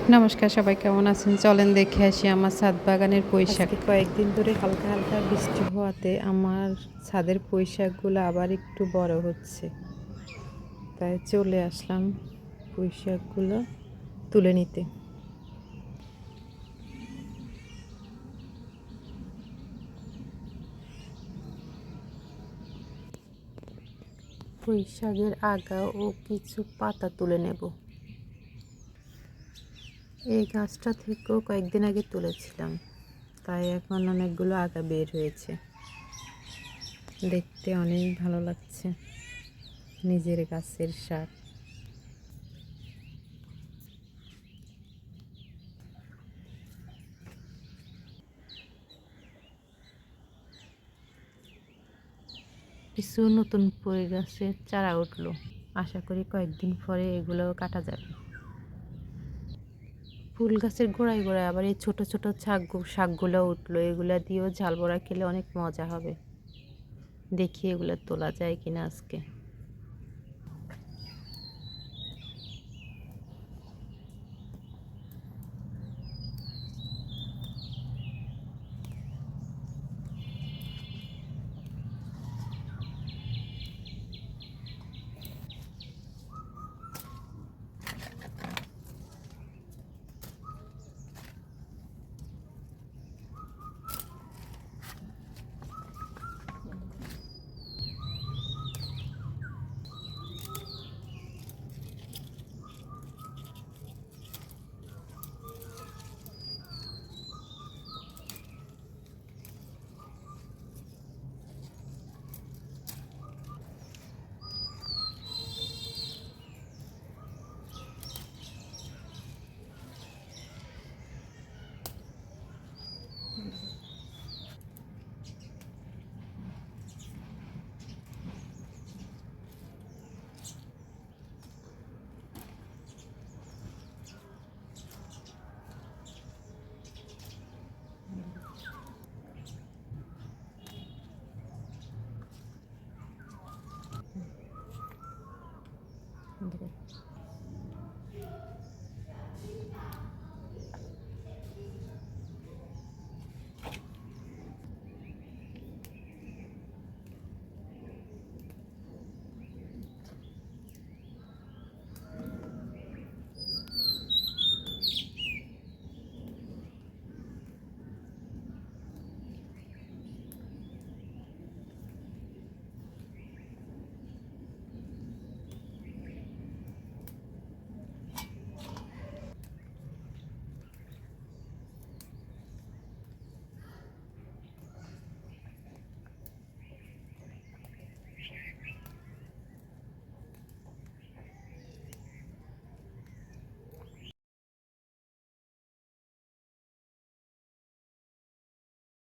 নমস্কার, সবাই কেমন আছেন? চলেন দেখে আসি আমার ছাদ বাগানের পুঁইশাক। আজকে কয়েকদিন ধরে হালকা হালকা বৃষ্টি হওয়াতে আমার ছাদের পুঁইশাকগুলো আবার একটু বড় হচ্ছে, তাই চলে আসলাম পুঁইশাকগুলো তুলে নিতে। পুঁইশাকের আগা ও কিছু পাতা তুলে নেব। এই গাছটা থেকেও কয়েকদিন আগে তুলেছিলাম, তাই এখন অনেকগুলো আগা বের হয়েছে। দেখতে অনেক ভালো লাগছে, নিজের গাছের শাক। কিছু নতুন পুঁই গাছের চারা উঠলো, আশা করি কয়েকদিন পরে এগুলোও কাটা যাবে। ফুল গাছের গোড়ায় গোড়ায় আবার এই ছোট ছোট শাকগুলো উঠলো, এগুলা দিয়েও ঝাল বড়া খেলে অনেক মজা হবে। দেখি এগুলো তোলা যায় কিনা আজকে।